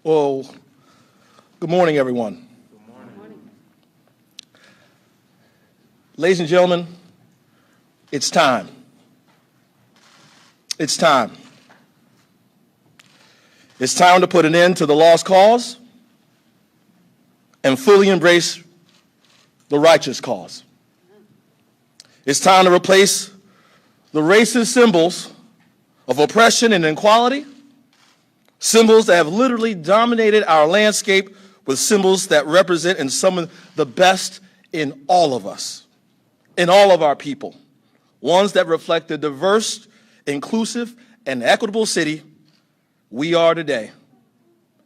Well, good morning, everyone. Good morning. Ladies and gentlemen, it's time. It's time. It's time to put an end to the lost cause and fully embrace the righteous cause. It's time to replace the racist symbols of oppression and inequality, symbols that have literally dominated our landscape, with symbols that represent and summon the best in all of us, in all of our people, ones that reflect the diverse, inclusive, and equitable city we are today,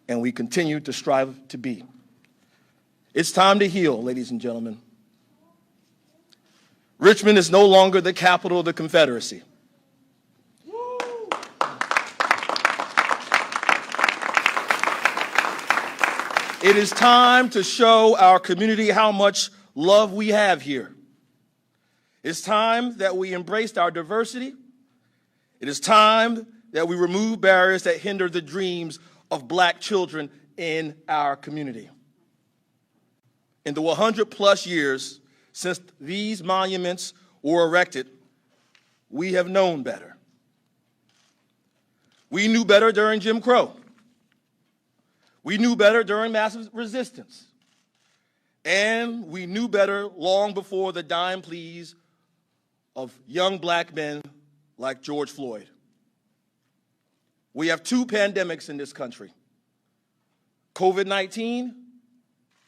and we continue to strive to be. It's time to heal, ladies and gentlemen. Richmond is no longer the capital of the Confederacy. It is time to show our community how much love we have here. It's time that we embraced our diversity. It is time that we remove barriers that hinder the dreams of Black children in our community. In the 100-plus years since these monuments were erected, we have known better. We knew better during Jim Crow. We knew better during massive resistance. And we knew better long before the dying pleas of young Black men like George Floyd. We have two pandemics in this country: COVID-19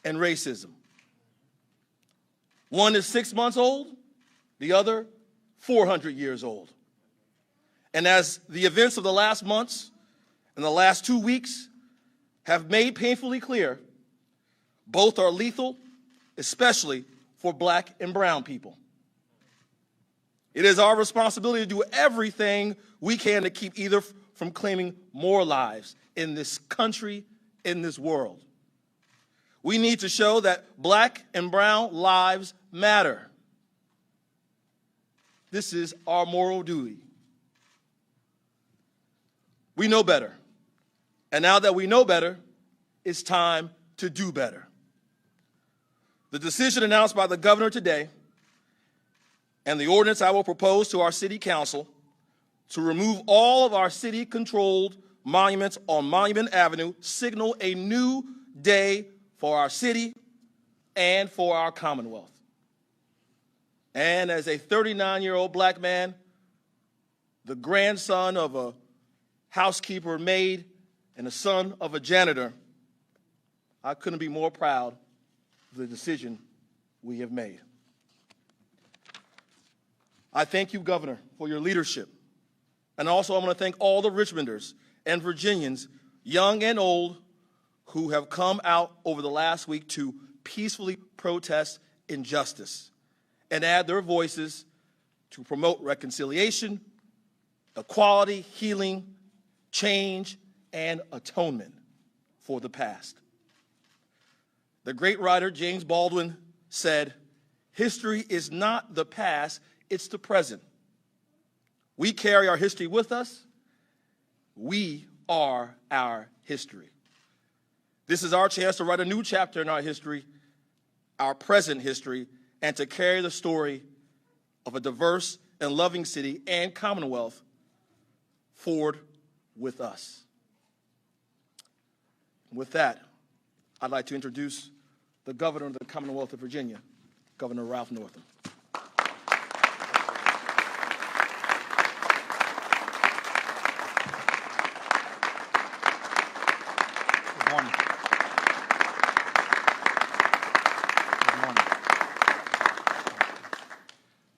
and racism. One is 6 months old, the other 400 years old. And as the events of the last months and the last 2 weeks have made painfully clear, both are lethal, especially for Black and brown people. It is our responsibility to do everything we can to keep either from claiming more lives in this country, in this world. We need to show that Black and brown lives matter. This is our moral duty. We know better. And now that we know better, it's time to do better. The decision announced by the governor today and the ordinance I will propose to our city council to remove all of our city-controlled monuments on Monument Avenue signal a new day for our city and for our Commonwealth. And as a 39-year-old Black man, the grandson of a housekeeper maid, and the son of a janitor, I couldn't be more proud of the decision we have made. I thank you, Governor, for your leadership. And also I want to thank all the Richmonders and Virginians, young and old, who have come out over the last week to peacefully protest injustice and add their voices to promote reconciliation, equality, healing, change, and atonement for the past. The great writer James Baldwin said, "History is not the past, it's the present." We carry our history with us. We are our history. This is our chance to write a new chapter in our history, our present history, and to carry the story of a diverse and loving city and Commonwealth forward with us. With that, I'd like to introduce the Governor of the Commonwealth of Virginia, Governor Ralph Northam. Good morning. Good morning.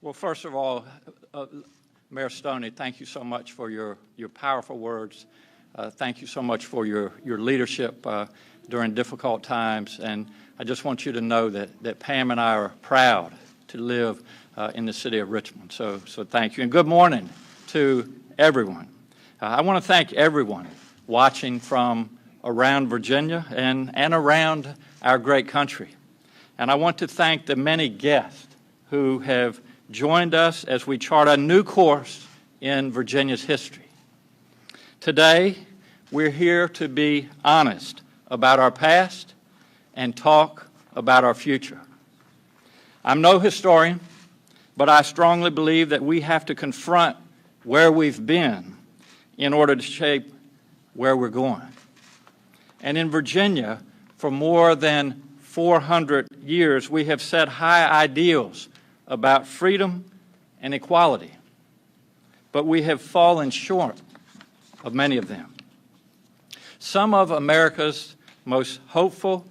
Well, first of all, Mayor Stoney, thank you so much for your powerful words. Thank you so much for your leadership during difficult times. And I just want you to know that Pam and I are proud to live in the city of Richmond. So thank you. And good morning to everyone. I want to thank everyone watching from around Virginia and around our great country. And I want to thank the many guests who have joined us as we chart a new course in Virginia's history. Today, we're here to be honest about our past and talk about our future. I'm no historian, but I strongly believe that we have to confront where we've been in order to shape where we're going. And in Virginia, for more than 400 years, we have set high ideals about freedom and equality, but we have fallen short of many of them. Some of America's most hopeful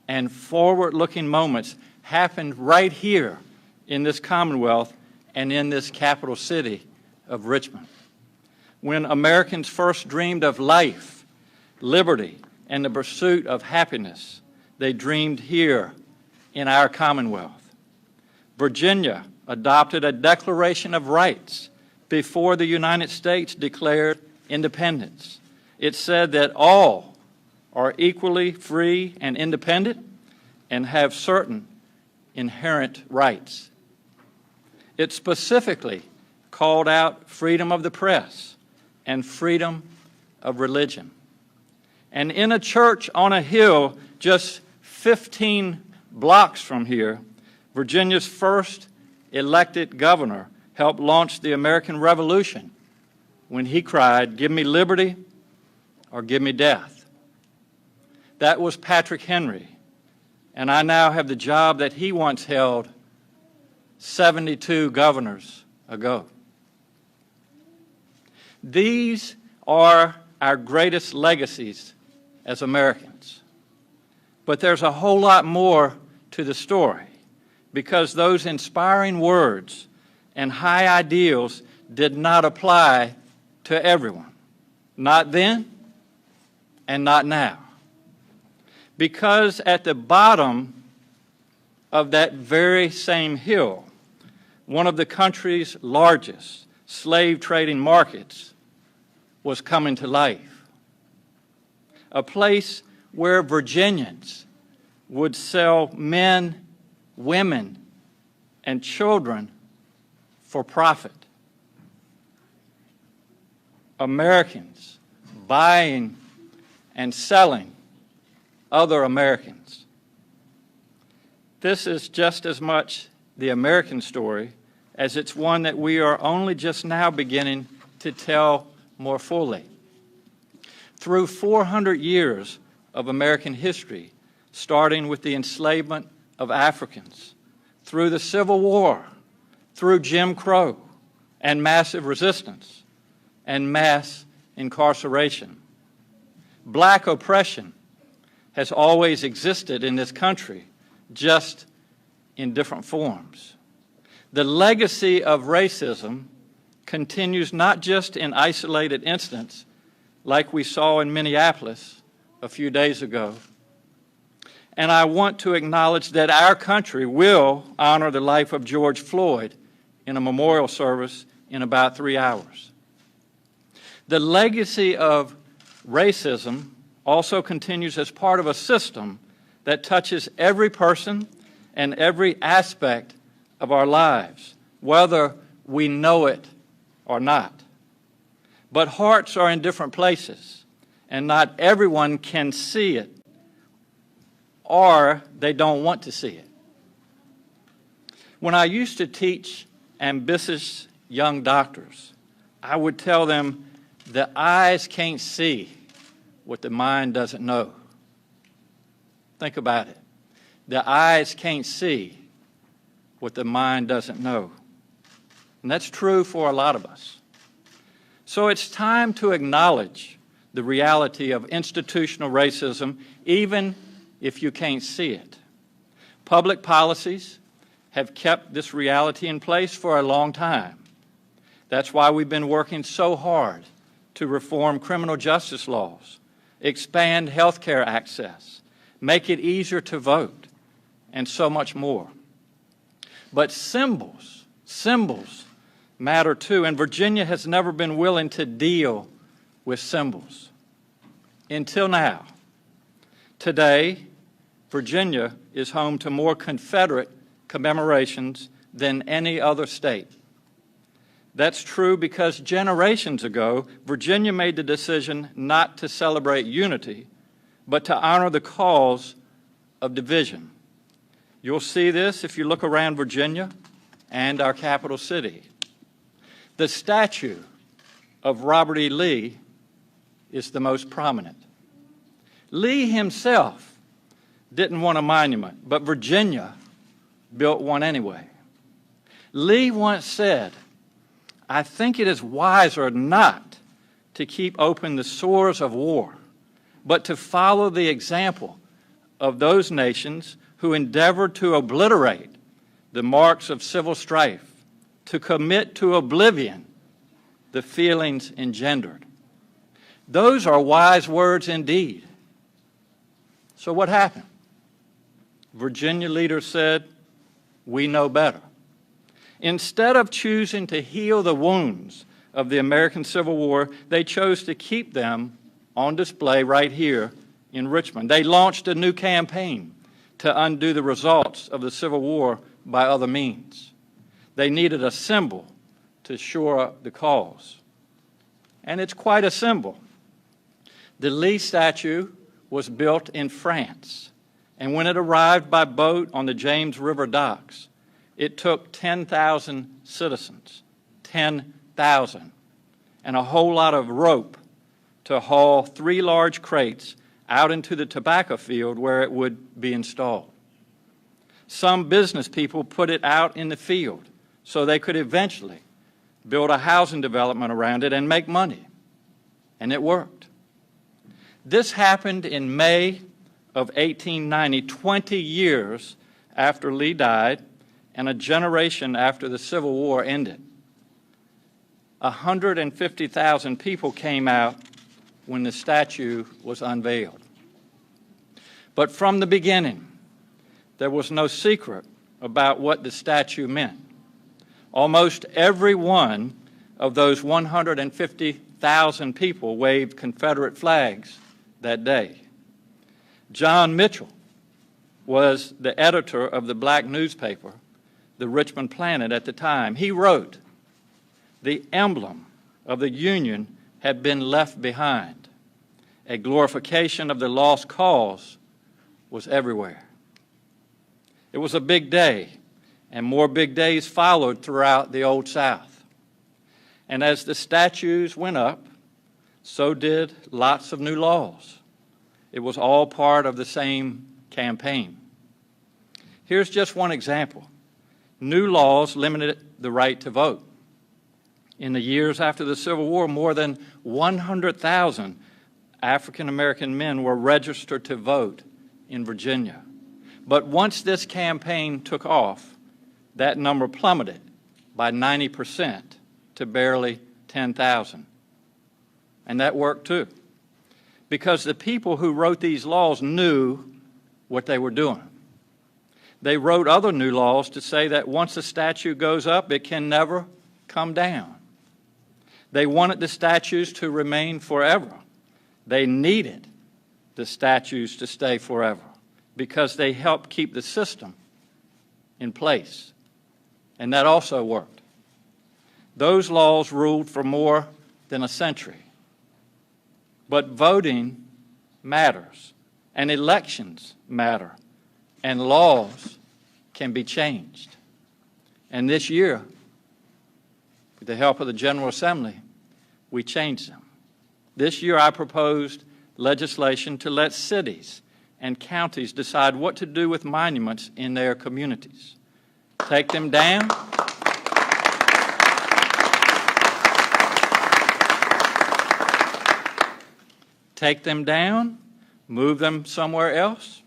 and forward-looking moments happened right here in this Commonwealth and in this capital city of Richmond. When Americans first dreamed of life, liberty, and the pursuit of happiness, they dreamed here in our Commonwealth. Virginia adopted a Declaration of Rights before the United States declared independence. It said that all are equally free and independent and have certain inherent rights. It specifically called out freedom of the press and freedom of religion. And in a church on a hill just 15 blocks from here, Virginia's first elected governor helped launch the American Revolution when he cried, "Give me liberty or give me death." That was Patrick Henry, and I now have the job that he once held 72 governors ago. These are our greatest legacies as Americans. But there's a whole lot more to the story, because those inspiring words and high ideals did not apply to everyone. Not then and not now. Because at the bottom of that very same hill, one of the country's largest slave trading markets was coming to life. A place where Virginians would sell men, women, and children for profit. Americans buying and selling other Americans. This is just as much the American story as it's one that we are only just now beginning to tell more fully. Through 400 years of American history, starting with the enslavement of Africans, through the Civil War, through Jim Crow and massive resistance and mass incarceration, black oppression has always existed in this country, just in different forms. The legacy of racism continues not just in isolated incidents like we saw in Minneapolis a few days ago. And I want to acknowledge that our country will honor the life of George Floyd in a memorial service in about 3 hours. The legacy of racism also continues as part of a system that touches every person and every aspect of our lives, whether we know it or not. But hearts are in different places, and not everyone can see it, or they don't want to see it. When I used to teach ambitious young doctors, I would tell them the eyes can't see what the mind doesn't know. Think about it. The eyes can't see what the mind doesn't know. And that's true for a lot of us. So it's time to acknowledge the reality of institutional racism, even if you can't see it. Public policies have kept this reality in place for a long time. That's why we've been working so hard to reform criminal justice laws, expand health care access, make it easier to vote, and so much more. But symbols matter too, and Virginia has never been willing to deal with symbols. Until now. Today, Virginia is home to more Confederate commemorations than any other state. That's true because generations ago, Virginia made the decision not to celebrate unity, but to honor the cause of division. You'll see this if you look around Virginia and our capital city. The statue of Robert E. Lee is the most prominent. Lee himself didn't want a monument, but Virginia built one anyway. Lee once said, "I think it is wiser not to keep open the sores of war, but to follow the example of those nations who endeavored to obliterate the marks of civil strife, to commit to oblivion the feelings engendered." Those are wise words indeed. So what happened? Virginia leaders said, "We know better." Instead of choosing to heal the wounds of the American Civil War, they chose to keep them on display right here in Richmond. They launched a new campaign to undo the results of the Civil War by other means. They needed a symbol to shore up the cause. And it's quite a symbol. The Lee statue was built in France, and when it arrived by boat on the James River docks, it took 10,000 citizens, 10,000, and a whole lot of rope to haul 3 large crates out into the tobacco field where it would be installed. Some business people put it out in the field so they could eventually build a housing development around it and make money, and it worked. This happened in May of 1890, 20 years after Lee died and a generation after the Civil War ended. 150,000 people came out when the statue was unveiled. But from the beginning, there was no secret about what the statue meant. Almost every one of those 150,000 people waved Confederate flags that day. John Mitchell was the editor of the black newspaper, the Richmond Planet, at the time. He wrote, "The emblem of the Union had been left behind. A glorification of the lost cause was everywhere." It was a big day, and more big days followed throughout the Old South. And as the statues went up, so did lots of new laws. It was all part of the same campaign. Here's just one example. New laws limited the right to vote. In the years after the Civil War, more than 100,000 African American men were registered to vote in Virginia. But once this campaign took off, that number plummeted by 90% to barely 10,000. And that worked too, because the people who wrote these laws knew what they were doing. They wrote other new laws to say that once a statue goes up, it can never come down. They wanted the statues to remain forever. They needed the statues to stay forever because they helped keep the system in place. And that also worked. Those laws ruled for more than a century. But voting matters, and elections matter, and laws can be changed. And this year, with the help of the General Assembly, we changed them. This year I proposed legislation to let cities and counties decide what to do with monuments in their communities. Take them down, move them somewhere else,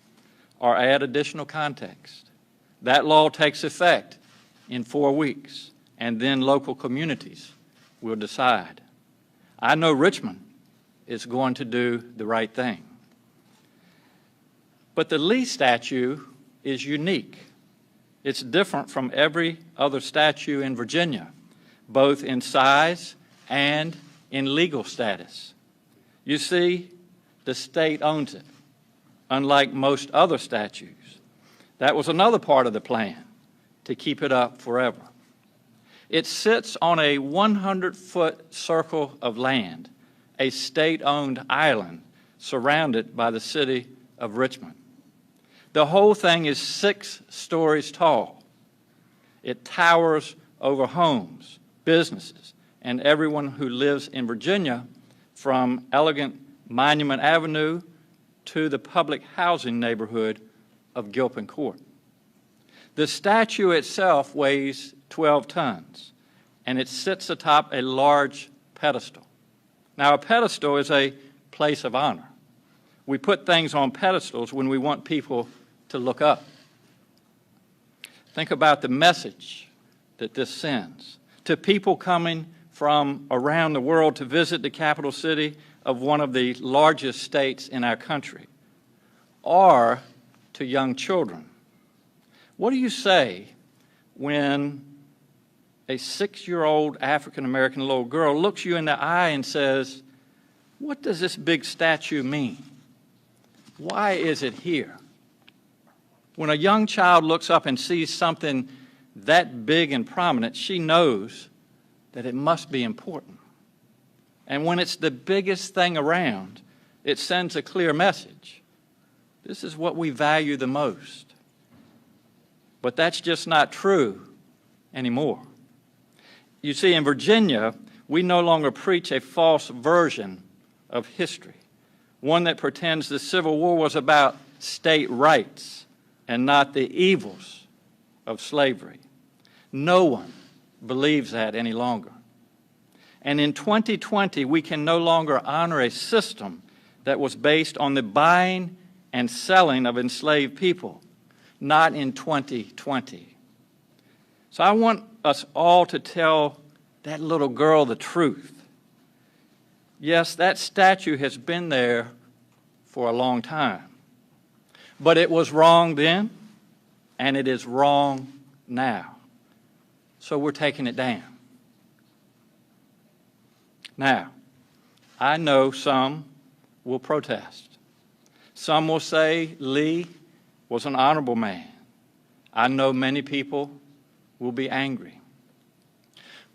or add additional context. That law takes effect in 4 weeks, and then local communities will decide. I know Richmond is going to do the right thing. But the Lee statue is unique. It's different from every other statue in Virginia, both in size and in legal status. You see, the state owns it, unlike most other statues. That was another part of the plan, to keep it up forever. It sits on a 100-foot circle of land, a state-owned island, surrounded by the city of Richmond. The whole thing is 6 stories tall. It towers over homes, businesses, and everyone who lives in Virginia, from elegant Monument Avenue to the public housing neighborhood of Gilpin Court. The statue itself weighs 12 tons, and it sits atop a large pedestal. Now, a pedestal is a place of honor. We put things on pedestals when we want people to look up. Think about the message that this sends to people coming from around the world to visit the capital city of one of the largest states in our country, or to young children. What do you say when a 6-year-old African-American little girl looks you in the eye and says, "What does this big statue mean? Why is it here?" When a young child looks up and sees something that big and prominent, she knows that it must be important. And when it's the biggest thing around, it sends a clear message. This is what we value the most. But that's just not true anymore. You see, in Virginia, we no longer preach a false version of history, one that pretends the Civil War was about state rights and not the evils of slavery. No one believes that any longer. And in 2020, we can no longer honor a system that was based on the buying and selling of enslaved people, not in 2020. So I want us all to tell that little girl the truth. Yes, that statue has been there for a long time, but it was wrong then, and it is wrong now. So we're taking it down. Now, I know some will protest. Some will say Lee was an honorable man. I know many people will be angry.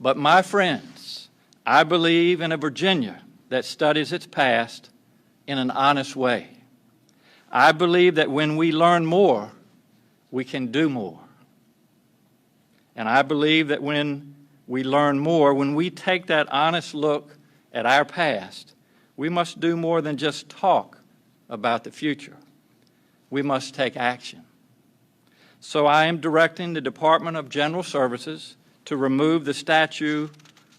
But my friends, I believe in a Virginia that studies its past in an honest way. I believe that when we learn more, we can do more. And I believe that when we learn more, when we take that honest look at our past, we must do more than just talk about the future. We must take action. So I am directing the Department of General Services to remove the statue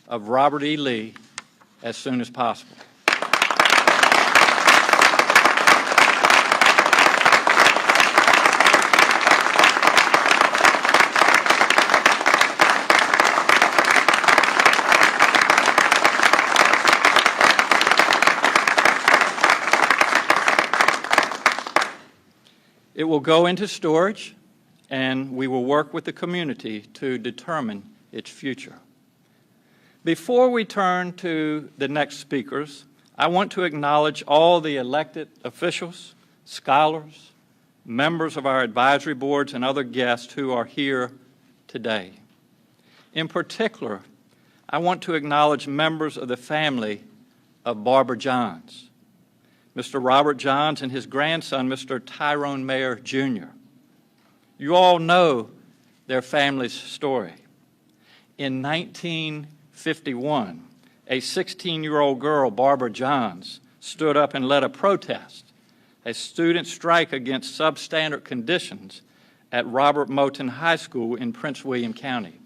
of Robert E. Lee as soon as possible. It will go into storage, and we will work with the community to determine its future. Before we turn to the next speakers, I want to acknowledge all the elected officials, scholars, members of our advisory boards, and other guests who are here today. In particular, I want to acknowledge members of the family of Barbara Johns, Mr. Robert Johns and his grandson, Mr. Tyrone Mayer, Jr. You all know their family's story. In 1951, a 16-year-old girl, Barbara Johns, stood up and led a protest, a student strike against substandard conditions at Robert Moton High School in Prince William County.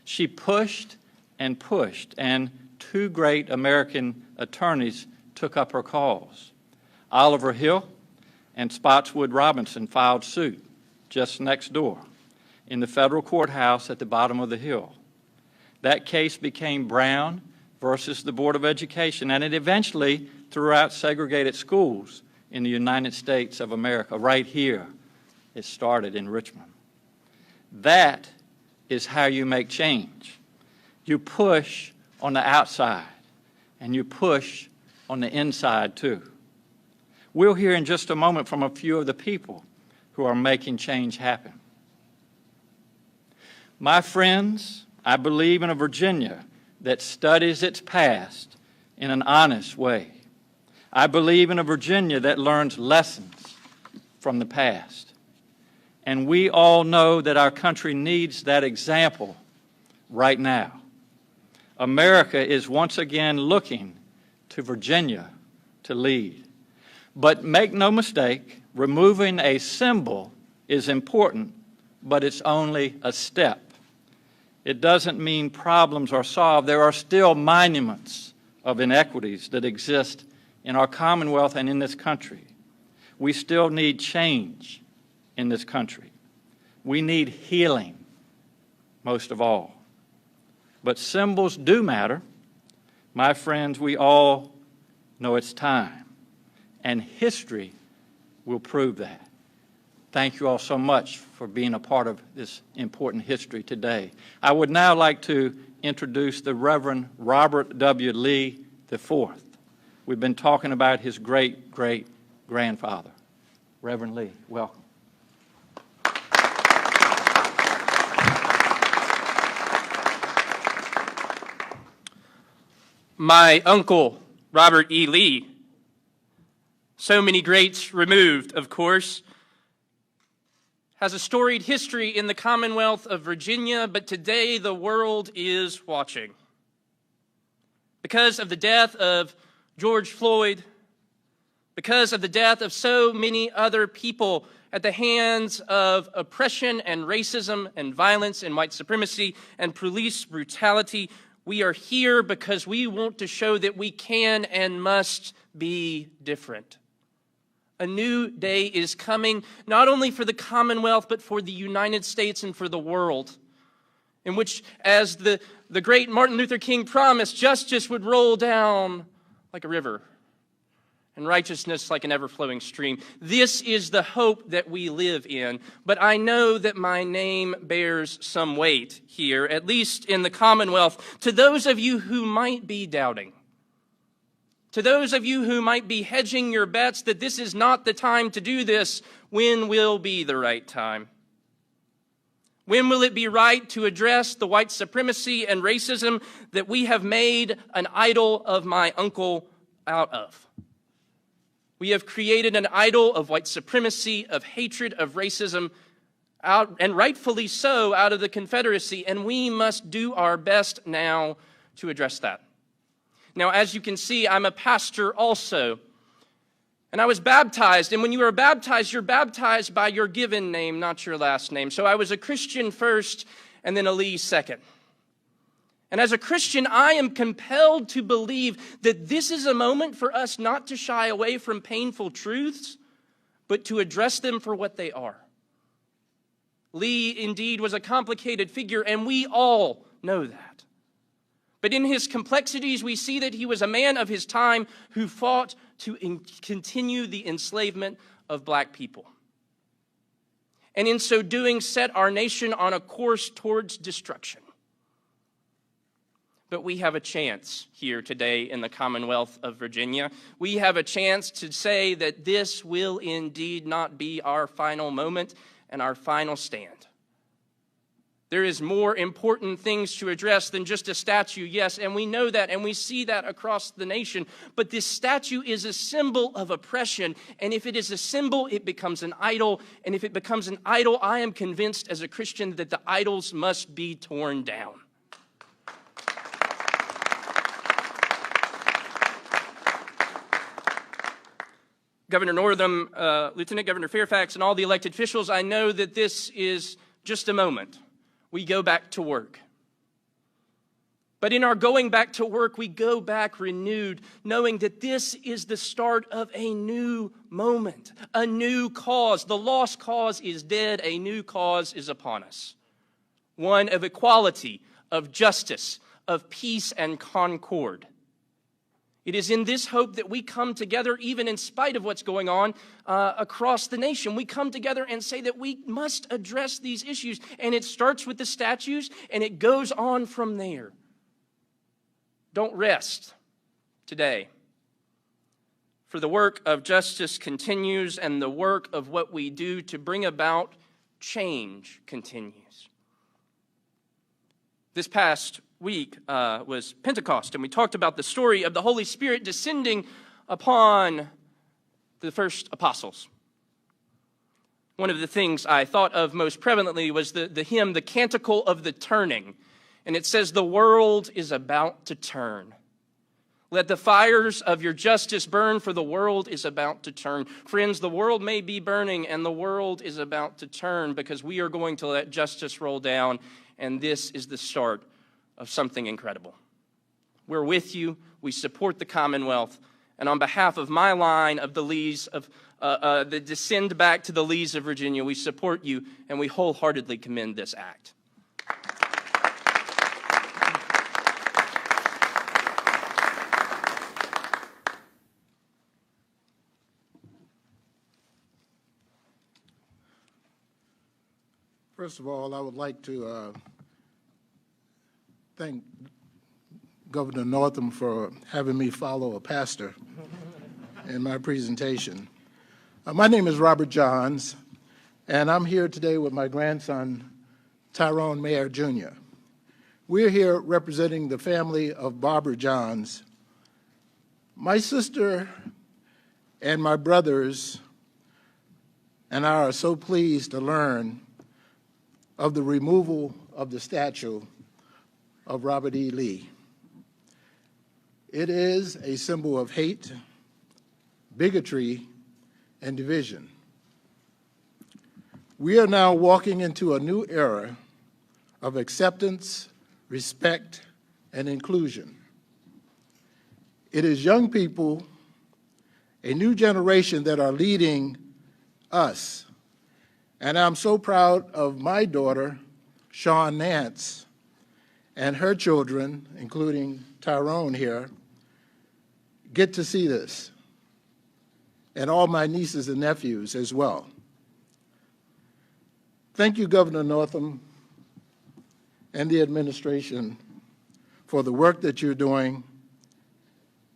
She pushed, and 2 great American attorneys took up her cause. Oliver Hill and Spotswood Robinson filed suit just next door in the federal courthouse at the bottom of the hill. That case became Brown versus the Board of Education, and it eventually threw out segregated schools in the United States of America. Right here, it started in Richmond. That is how you make change. You push on the outside, and you push on the inside too. We'll hear in just a moment from a few of the people who are making change happen. My friends, I believe in a Virginia that studies its past in an honest way. I believe in a Virginia that learns lessons from the past. And we all know that our country needs that example right now. America is once again looking to Virginia to lead. But make no mistake, removing a symbol is important, but it's only a step. It doesn't mean problems are solved. There are still monuments of inequities that exist in our Commonwealth and in this country. We still need change in this country. We need healing, most of all. But symbols do matter. My friends, we all know it's time, and history will prove that. Thank you all so much for being a part of this important history today. I would now like to introduce the Reverend Robert W Lee IV. We've been talking about his great-great-grandfather. Reverend Lee, welcome. My uncle, Robert E. Lee, so many greats removed, of course, has a storied history in the Commonwealth of Virginia, but today the world is watching. Because of the death of George Floyd, because of the death of so many other people at the hands of oppression and racism and violence and white supremacy and police brutality, we are here because we want to show that we can and must be different. A new day is coming, not only for the Commonwealth, but for the United States and for the world, in which, as the great Martin Luther King promised, justice would roll down like a river and righteousness like an ever-flowing stream. This is the hope that we live in, but I know that my name bears some weight here, at least in the Commonwealth. To those of you who might be doubting, to those of you who might be hedging your bets that this is not the time to do this, when will be the right time? When will it be right to address the white supremacy and racism that we have made an idol of my uncle out of? We have created an idol of white supremacy, of hatred, of racism, and rightfully so, out of the Confederacy, and we must do our best now to address that. Now, as you can see, I'm a pastor also, and I was baptized, and when you are baptized, you're baptized by your given name, not your last name. So I was a Christian first, and then a Lee second. And as a Christian, I am compelled to believe that this is a moment for us not to shy away from painful truths, but to address them for what they are. Lee, indeed, was a complicated figure, and we all know that. But in his complexities, we see that he was a man of his time who fought to continue the enslavement of black people. And in so doing, set our nation on a course towards destruction. But we have a chance here today in the Commonwealth of Virginia. We have a chance to say that this will indeed not be our final moment and our final stand. There is more important things to address than just a statue, yes, and we know that, and we see that across the nation. But this statue is a symbol of oppression, and if it is a symbol, it becomes an idol. And if it becomes an idol, I am convinced as a Christian that the idols must be torn down. Governor Northam, Lieutenant Governor Fairfax, and all the elected officials, I know that this is just a moment. We go back to work. But in our going back to work, we go back renewed, knowing that this is the start of a new moment, a new cause. The lost cause is dead, a new cause is upon us. One of equality, of justice, of peace and concord. It is in this hope that we come together, even in spite of what's going on across the nation. We come together and say that we must address these issues. And it starts with the statues, and it goes on from there. Don't rest today. For the work of justice continues, and the work of what we do to bring about change continues. This past week was Pentecost, and we talked about the story of the Holy Spirit descending upon the first apostles. One of the things I thought of most prevalently was the hymn, The Canticle of the Turning. And it says, the world is about to turn. Let the fires of your justice burn, for the world is about to turn. Friends, the world may be burning, and the world is about to turn because we are going to let justice roll down, and this is the start of something incredible. We're with you. We support the Commonwealth. And on behalf of my line of the Lees, that descend back to the Lees of Virginia, we support you, and we wholeheartedly commend this act. First of all, I would like to thank Governor Northam for having me follow a pastor in my presentation. My name is Robert Johns, and I'm here today with my grandson, Tyrone Mayer, Jr. We're here representing the family of Barbara Johns. My sister and my brothers and I are so pleased to learn of the removal of the statue of Robert E. Lee. It is a symbol of hate, bigotry, and division. We are now walking into a new era of acceptance, respect, and inclusion. It is young people, a new generation that are leading us. And I'm so proud of my daughter, Shawn Nance, and her children, including Tyrone here, get to see this, and all my nieces and nephews as well. Thank you, Governor Northam and the administration for the work that you're doing,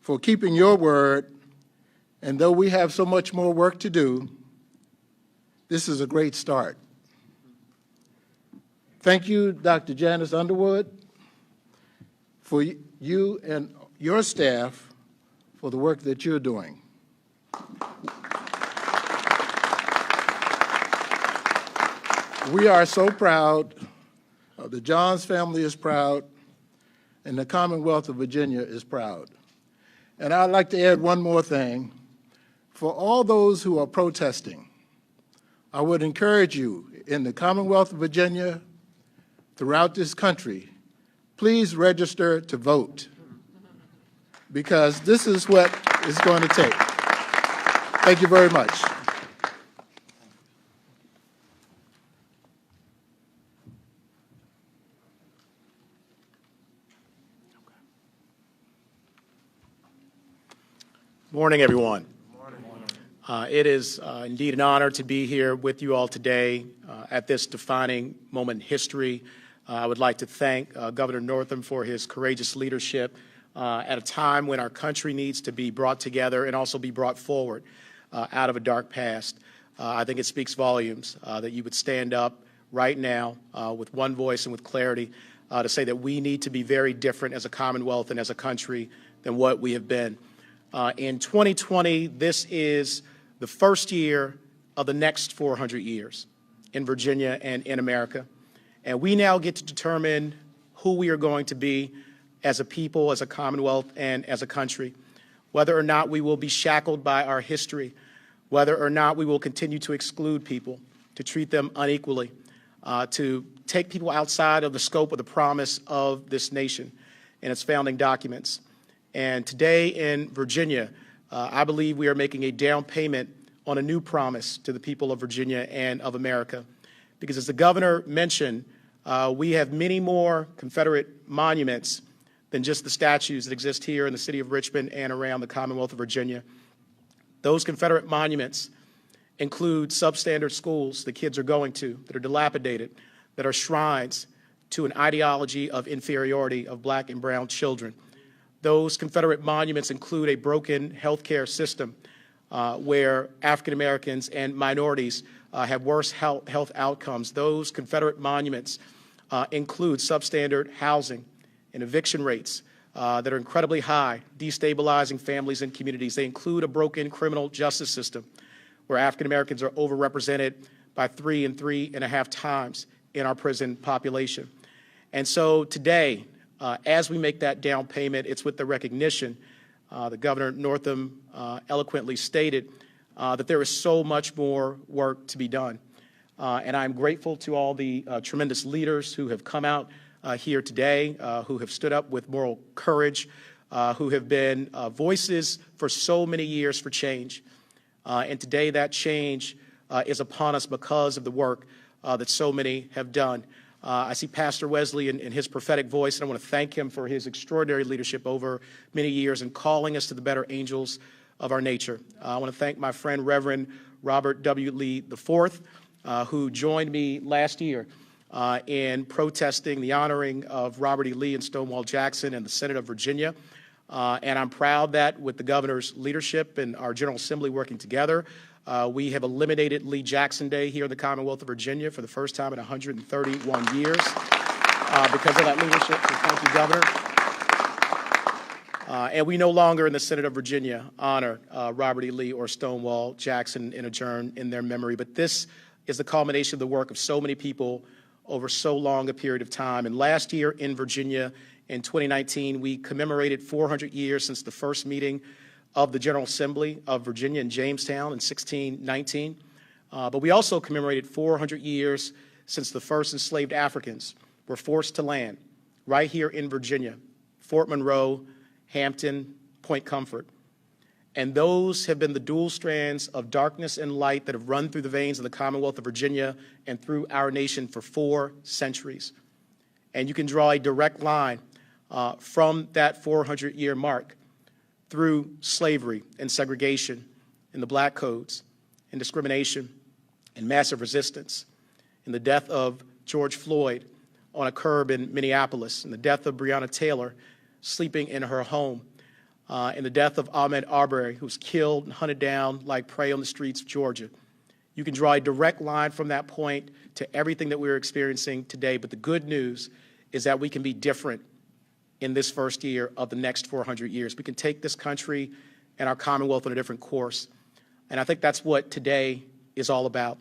for keeping your word, and though we have so much more work to do, this is a great start. Thank you, Dr. Janice Underwood, for you and your staff for the work that you're doing. We are so proud, the Johns family is proud, and the Commonwealth of Virginia is proud. And I'd like to add one more thing. For all those who are protesting, I would encourage you in the Commonwealth of Virginia, throughout this country, please register to vote, because this is what it's going to take. Thank you very much. Morning, everyone. It is indeed an honor to be here with you all today at this defining moment in history. I would like to thank Governor Northam for his courageous leadership at a time when our country needs to be brought together and also be brought forward out of a dark past. I think it speaks volumes that you would stand up right now with one voice and with clarity to say that we need to be very different as a Commonwealth and as a country than what we have been. In 2020, this is the first year of the next 400 years in Virginia and in America. And we now get to determine who we are going to be as a people, as a Commonwealth, and as a country, whether or not we will be shackled by our history, whether or not we will continue to exclude people, to treat them unequally, to take people outside of the scope of the promise of this nation and its founding documents. And today in Virginia, I believe we are making a down payment on a new promise to the people of Virginia and of America. Because as the governor mentioned, we have many more Confederate monuments than just the statues that exist here in the city of Richmond and around the Commonwealth of Virginia. Those Confederate monuments include substandard schools that kids are going to, that are dilapidated, that are shrines to an ideology of inferiority of black and brown children. Those Confederate monuments include a broken healthcare system where African Americans and minorities have worse health outcomes. Those Confederate monuments include substandard housing and eviction rates that are incredibly high, destabilizing families and communities. They include a broken criminal justice system where African Americans are overrepresented by 3 and 3.5 times in our prison population. And so today, as we make that down payment, it's with the recognition that Governor Northam eloquently stated that there is so much more work to be done. And I'm grateful to all the tremendous leaders who have come out here today, who have stood up with moral courage, who have been voices for so many years for change. And today that change is upon us because of the work that so many have done. I see Pastor Wesley in his prophetic voice, and I want to thank him for his extraordinary leadership over many years in calling us to the better angels of our nature. I want to thank my friend Reverend Robert W Lee IV, who joined me last year in protesting the honoring of Robert E. Lee and Stonewall Jackson in the Senate of Virginia. And I'm proud that with the governor's leadership and our General Assembly working together, we have eliminated Lee Jackson Day here in the Commonwealth of Virginia for the first time in 131 years because of that leadership. So thank you, Governor. And we no longer in the Senate of Virginia honor Robert E. Lee or Stonewall Jackson and adjourn in their memory. But this is the culmination of the work of so many people over so long a period of time. And last year in Virginia, in 2019, we commemorated 400 years since the first meeting of the General Assembly of Virginia in Jamestown in 1619. But we also commemorated 400 years since the first enslaved Africans were forced to land right here in Virginia, Fort Monroe, Hampton, Point Comfort. And those have been the dual strands of darkness and light that have run through the veins of the Commonwealth of Virginia and through our nation for 4 centuries. And you can draw a direct line from that 400-year mark through slavery and segregation and the black codes and discrimination and massive resistance and the death of George Floyd on a curb in Minneapolis and the death of Breonna Taylor sleeping in her home and the death of Ahmaud Arbery, who was killed and hunted down like prey on the streets of Georgia. You can draw a direct line from that point to everything that we're experiencing today. But the good news is that we can be different in this first year of the next 400 years. We can take this country and our Commonwealth on a different course. And I think that's what today is all about.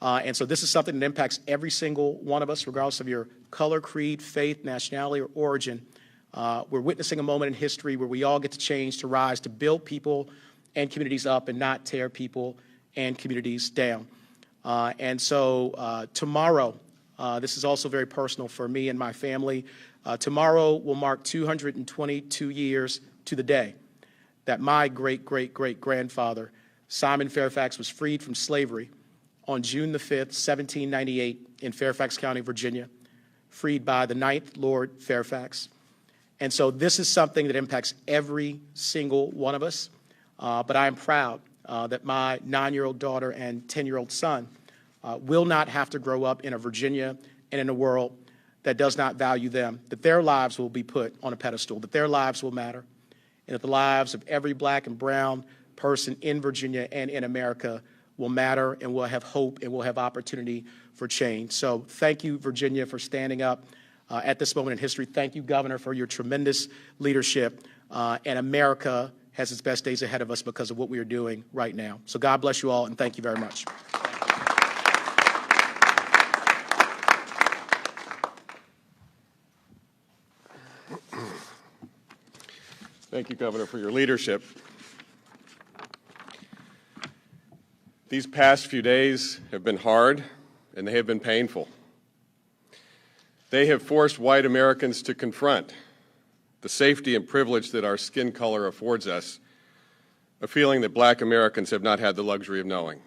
And so this is something that impacts every single one of us, regardless of your color, creed, faith, nationality, or origin. We're witnessing a moment in history where we all get to change, to rise, to build people and communities up and not tear people and communities down. And so tomorrow, this is also very personal for me and my family. Tomorrow will mark 222 years to the day that my great-great-great-grandfather, Simon Fairfax, was freed from slavery on June the 5th, 1798 in Fairfax County, Virginia, freed by the 9th Lord Fairfax. And so this is something that impacts every single one of us. But I am proud that my 9-year-old daughter and 10-year-old son will not have to grow up in a Virginia and in a world that does not value them, that their lives will be put on a pedestal, that their lives will matter, and that the lives of every black and brown person in Virginia and in America will matter and will have hope and will have opportunity for change. So thank you, Virginia, for standing up at this moment in history. Thank you, Governor, for your tremendous leadership. And America has its best days ahead of us because of what we are doing right now. So God bless you all, and thank you very much. Thank you, Governor, for your leadership. These past few days have been hard, and they have been painful. They have forced white Americans to confront the safety and privilege that our skin color affords us, a feeling that black Americans have not had the luxury of knowing.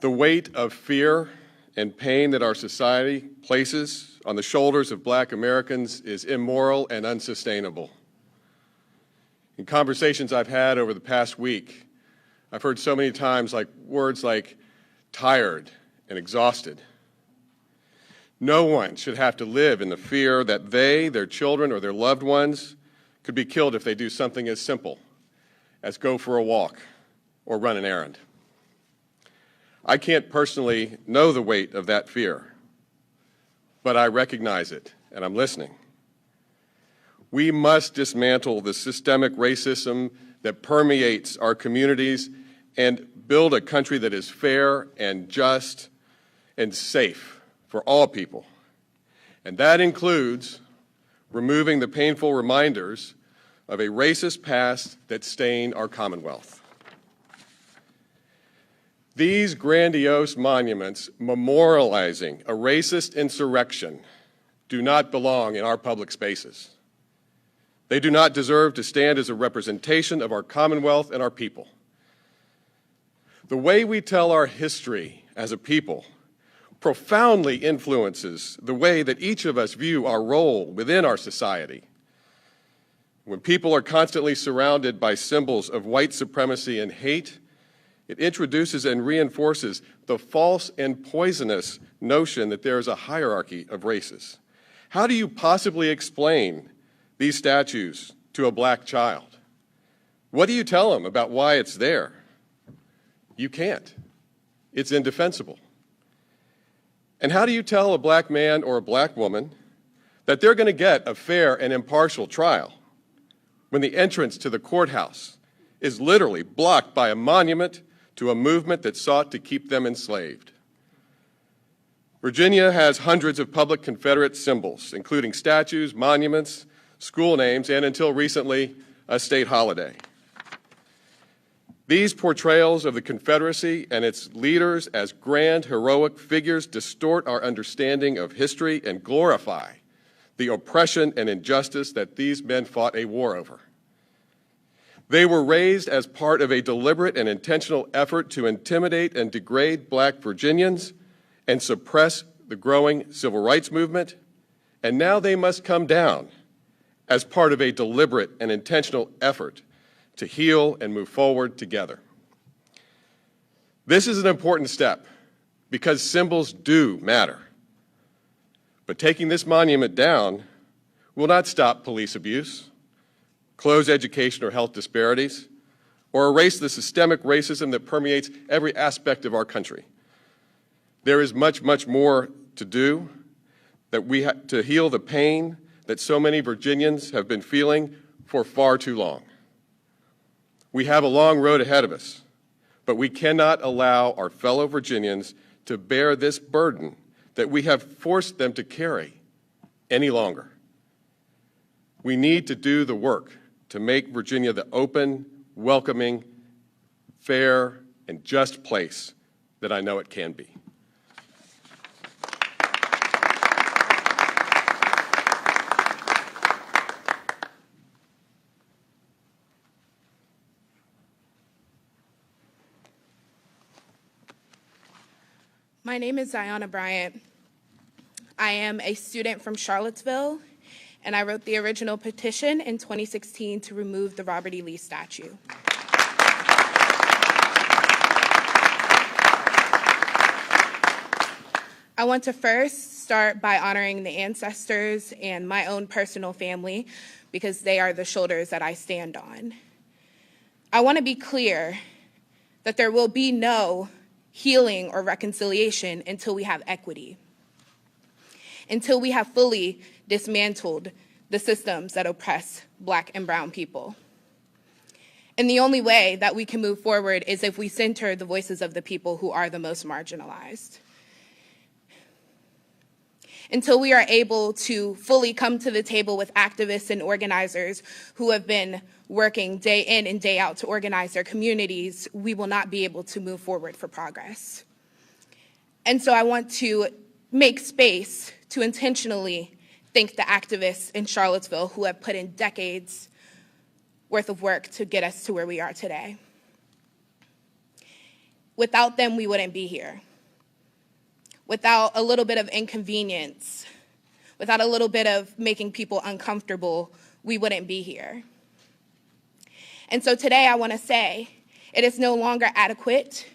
The weight of fear and pain that our society places on the shoulders of black Americans is immoral and unsustainable. In conversations I've had over the past week, I've heard so many times words like tired and exhausted. No one should have to live in the fear that they, their children, or their loved ones could be killed if they do something as simple as go for a walk or run an errand. I can't personally know the weight of that fear, but I recognize it, and I'm listening. We must dismantle the systemic racism that permeates our communities and build a country that is fair and just and safe for all people. And that includes removing the painful reminders of a racist past that stain our Commonwealth. These grandiose monuments memorializing a racist insurrection do not belong in our public spaces. They do not deserve to stand as a representation of our Commonwealth and our people. The way we tell our history as a people profoundly influences the way that each of us view our role within our society. When people are constantly surrounded by symbols of white supremacy and hate, it introduces and reinforces the false and poisonous notion that there is a hierarchy of races. How do you possibly explain these statues to a black child? What do you tell them about why it's there? You can't. It's indefensible. And how do you tell a black man or a black woman that they're going to get a fair and impartial trial when the entrance to the courthouse is literally blocked by a monument to a movement that sought to keep them enslaved? Virginia has hundreds of public Confederate symbols, including statues, monuments, school names, and until recently, a state holiday. These portrayals of the Confederacy and its leaders as grand, heroic figures distort our understanding of history and glorify the oppression and injustice that these men fought a war over. They were raised as part of a deliberate and intentional effort to intimidate and degrade black Virginians and suppress the growing civil rights movement, and now they must come down as part of a deliberate and intentional effort to heal and move forward together. This is an important step because symbols do matter. But taking this monument down will not stop police abuse, close education or health disparities, or erase the systemic racism that permeates every aspect of our country. There is much, much more to do to heal the pain that so many Virginians have been feeling for far too long. We have a long road ahead of us, but we cannot allow our fellow Virginians to bear this burden that we have forced them to carry any longer. We need to do the work to make Virginia the open, welcoming, fair, and just place that I know it can be. My name is Ziona Bryant. I am a student from Charlottesville, and I wrote the original petition in 2016 to remove the Robert E. Lee statue. I want to first start by honoring the ancestors and my own personal family because they are the shoulders that I stand on. I want to be clear that there will be no healing or reconciliation until we have equity, until we have fully dismantled the systems that oppress Black and brown people. And the only way that we can move forward is if we center the voices of the people who are the most marginalized. Until we are able to fully come to the table with activists and organizers who have been working day in and day out to organize their communities, we will not be able to move forward for progress. And so I want to make space to intentionally thank the activists in Charlottesville who have put in decades worth of work to get us to where we are today. Without them, we wouldn't be here. Without a little bit of inconvenience, without a little bit of making people uncomfortable, we wouldn't be here. And so today I want to say it is no longer adequate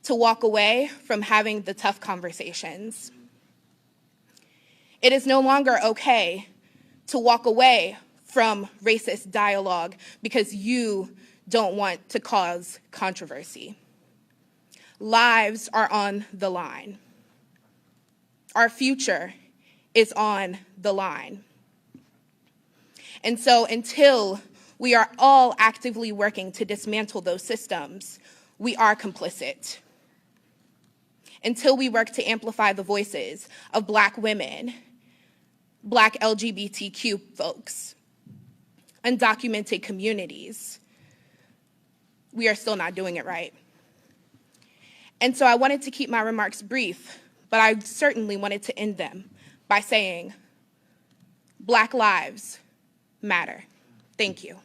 to walk away from having the tough conversations. It is no longer okay to walk away from racist dialogue because you don't want to cause controversy. Lives are on the line. Our future is on the line. And so until we are all actively working to dismantle those systems, we are complicit. Until we work to amplify the voices of Black women, Black LGBTQ folks, undocumented communities, we are still not doing it right. And so I wanted to keep my remarks brief, but I certainly wanted to end them by saying, Black lives matter. Thank you.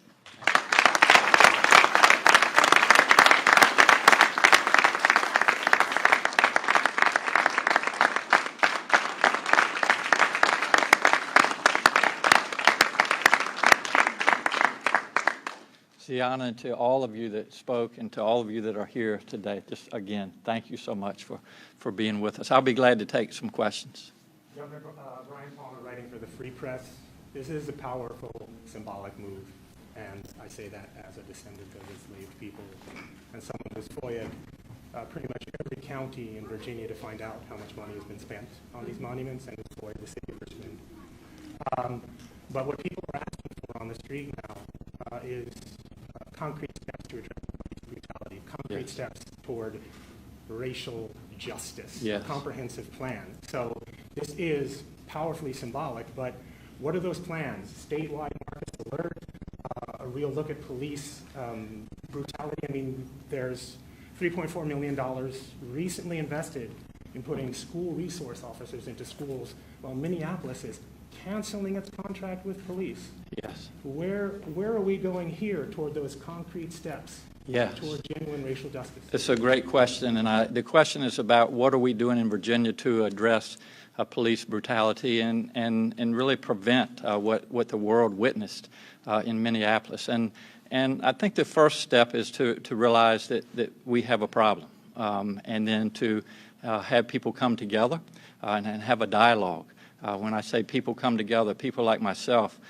Sienna, and to all of you that spoke and to all of you that are here today, just again, thank you so much for being with us. I'll be glad to take some questions. Governor Brian Palmer, writing for the Free Press. This is a powerful, symbolic move, and I say that as a descendant of enslaved people and someone who's FOIA'd pretty much every county in Virginia to find out how much money has been spent on these monuments, and who's FOIA'd the city of Richmond. But what people are asking for on the street now is concrete steps to address police brutality, concrete steps toward racial justice, a comprehensive plan. So this is powerfully symbolic, but what are those plans? Statewide Marcus alert, a real look at police brutality. I mean, there's $3.4 million recently invested in putting school resource officers into schools, while Minneapolis is canceling its contract with police. Yes. Where are we going here toward those concrete steps toward genuine racial justice? It's a great question, and the question is about what are we doing in Virginia to address police brutality and really prevent what the world witnessed in Minneapolis. And I think the first step is to realize that we have a problem, and then to have people come together and have a dialogue. When I say people come together, people like myself,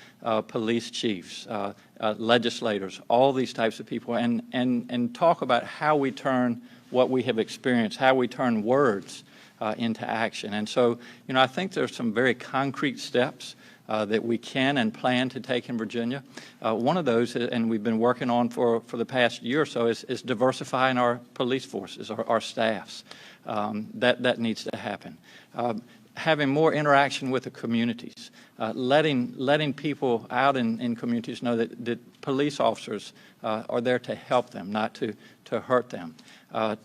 police chiefs, legislators, all these types of people, and talk about how we turn what we have experienced, how we turn words into action. And so, I think there's some very concrete steps that we can and plan to take in Virginia. One of those, and we've been working on for the past year or so, is diversifying our police forces, our staffs. That needs to happen. Having more interaction with the communities, letting people out in communities know that police officers are there to help them, not to hurt them.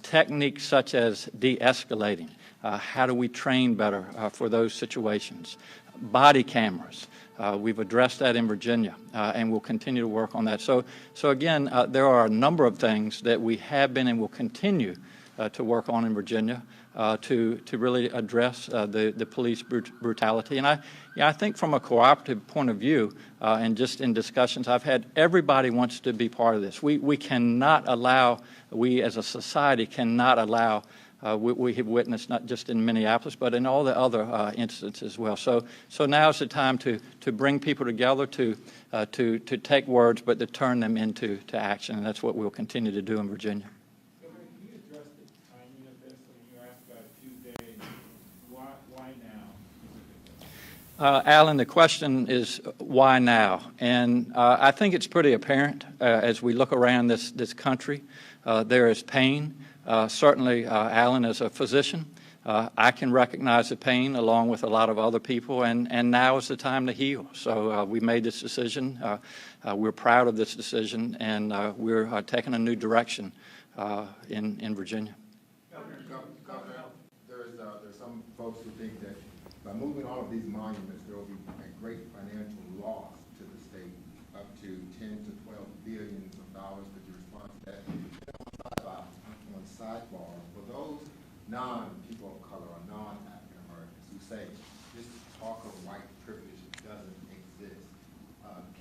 Techniques such as de-escalating, how do we train better for those situations? Body cameras, we've addressed that in Virginia, and we'll continue to work on that. So again, there are a number of things that we have been and will continue to work on in Virginia to really address the police brutality. And I think from a cooperative point of view, and just in discussions I've had, everybody wants to be part of this. We cannot allow, we as a society cannot allow we have witnessed not just in Minneapolis, but in all the other instances as well. So now's the time to bring people together, to take words, but to turn them into action, and that's what we'll continue to do in Virginia. Governor, can you address the timing of this? I mean, you asked about Tuesday. Why now? Alan, the question is why now? And I think it's pretty apparent as we look around this country. There is pain. Certainly, Alan, as a physician, I can recognize the pain along with a lot of other people, and now is the time to heal. So we made this decision. We're proud of this decision, and we're taking a new direction in Virginia. Governor, there's some folks who think that by moving all of these monuments, there will be a great financial loss to the state, up to 10 to 12 billions of dollars. Could you respond to that? On sidebar, for those non-people of color or non-African Americans who say this talk of white privilege doesn't exist,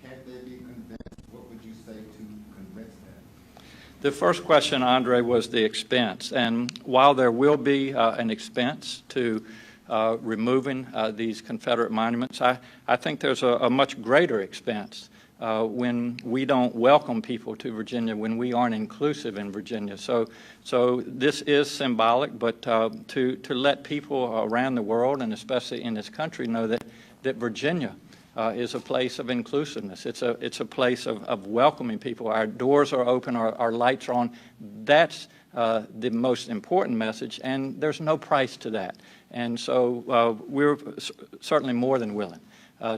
can they be convinced? What would you say to convince them? The first question, Andre, was the expense. And while there will be an expense to removing these Confederate monuments, I think there's a much greater expense when we don't welcome people to Virginia, when we aren't inclusive in Virginia. So this is symbolic, but to let people around the world, and especially in this country, know that Virginia is a place of inclusiveness. It's a place of welcoming people. Our doors are open, our lights are on. That's the most important message, and there's no price to that. And so we're certainly more than willing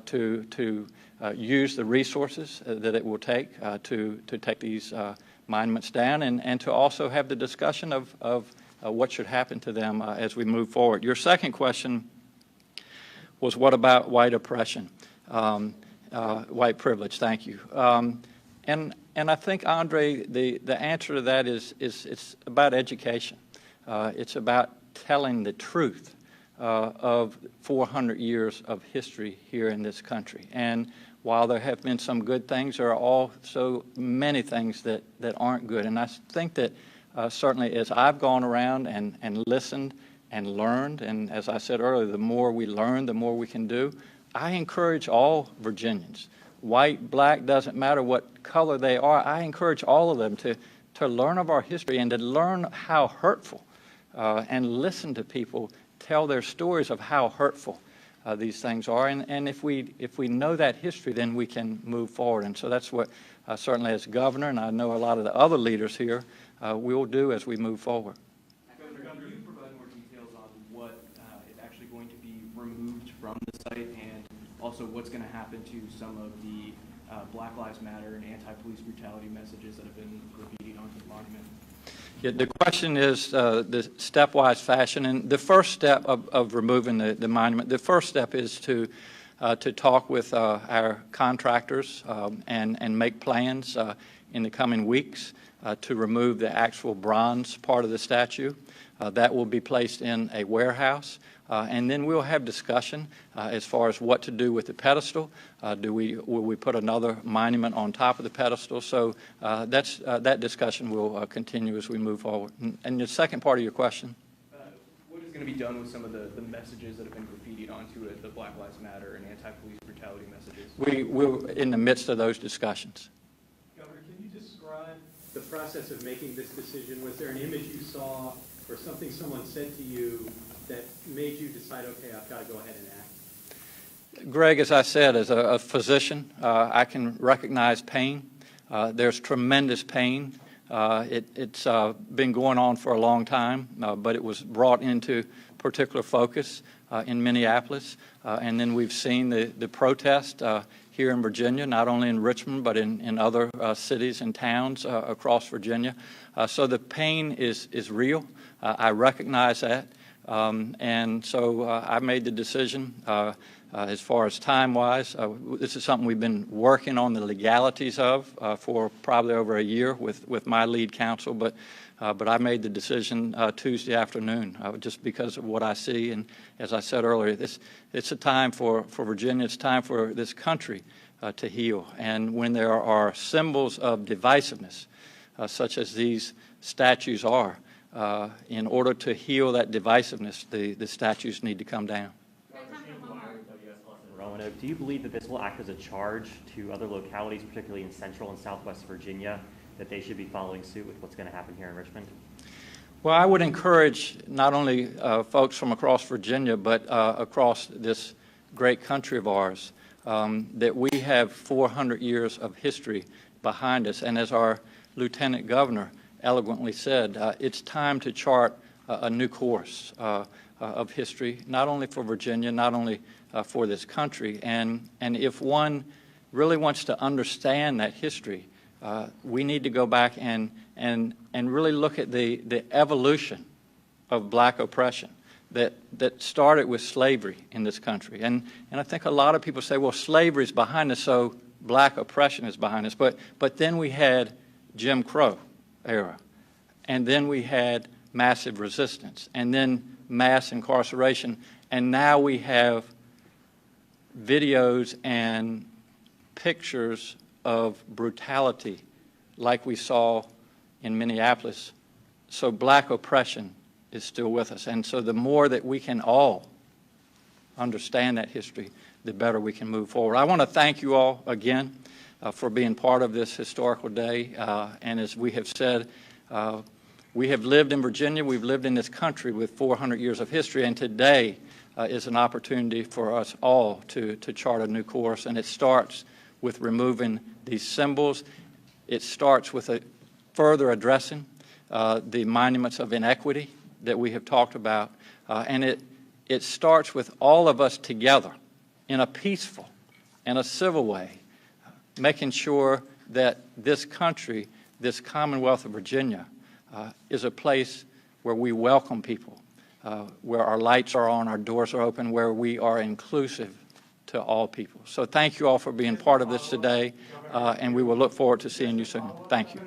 to use the resources that it will take to take these monuments down, and to also have the discussion of what should happen to them as we move forward. Your second question was, what about white oppression, white privilege? Thank you. And I think, Andre, the answer to that is it's about education. It's about telling the truth of 400 years of history here in this country. And while there have been some good things, there are also many things that aren't good. And I think that certainly as I've gone around and listened and learned, and as I said earlier, the more we learn, the more we can do, I encourage all Virginians, white, black, doesn't matter what color they are, I encourage all of them to learn of our history and to learn how hurtful, and listen to people tell their stories of how hurtful these things are. And if we know that history, then we can move forward. And so that's what certainly as governor, and I know a lot of the other leaders here, we'll do as we move forward. Governor, can you provide more details on what is actually going to be removed from the site, and also what's going to happen to some of the Black Lives Matter and anti-police brutality messages that have been graffitied onto the monument? Yeah, the question is the stepwise fashion, and the first step of removing the monument, the first step is to talk with our contractors and make plans in the coming weeks to remove the actual bronze part of the statue. That will be placed in a warehouse, and then we'll have discussion as far as what to do with the pedestal. Will we put another monument on top of the pedestal? So that discussion will continue as we move forward. And the second part of your question? What is going to be done with some of the messages that have been graffitied onto it, the Black Lives Matter and anti-police brutality messages? We're in the midst of those discussions. Governor, can you describe the process of making this decision? Was there an image you saw or something someone said to you that made you decide, okay, I've got to go ahead and act? Greg, as I said, as a physician, I can recognize pain. There's tremendous pain. It's been going on for a long time, but it was brought into particular focus in Minneapolis. And then we've seen the protest here in Virginia, not only in Richmond, but in other cities and towns across Virginia. So the pain is real. I recognize that. And so I made the decision as far as time-wise. This is something we've been working on the legalities of for probably over a year with my lead counsel, but I made the decision Tuesday afternoon just because of what I see. And as I said earlier, it's a time for Virginia, it's time for this country to heal. And when there are symbols of divisiveness, such as these statues are, in order to heal that divisiveness, the statues need to come down. Do you believe that this will act as a charge to other localities, particularly in central and southwest Virginia, that they should be following suit with what's going to happen here in Richmond? Well, I would encourage not only folks from across Virginia, but across this great country of ours, that we have 400 years of history behind us. And as our Lieutenant Governor eloquently said, it's time to chart a new course of history, not only for Virginia, not only for this country. And if one really wants to understand that history, we need to go back and really look at the evolution of black oppression that started with slavery in this country. And I think a lot of people say, well, slavery is behind us, so black oppression is behind us. But then we had Jim Crow era, and then we had massive resistance, and then mass incarceration, and now we have videos and pictures of brutality like we saw in Minneapolis. So black oppression is still with us. And so the more that we can all understand that history, the better we can move forward. I want to thank you all again for being part of this historical day. And as we have said, we have lived in Virginia, we've lived in this country with 400 years of history, and today is an opportunity for us all to chart a new course, and it starts with removing these symbols. It starts with further addressing the monuments of inequity that we have talked about, and it starts with all of us together in a peaceful and a civil way, making sure that this country, this Commonwealth of Virginia, is a place where we welcome people, where our lights are on, our doors are open, where we are inclusive to all people. So thank you all for being part of this today, and we will look forward to seeing you soon. Thank you.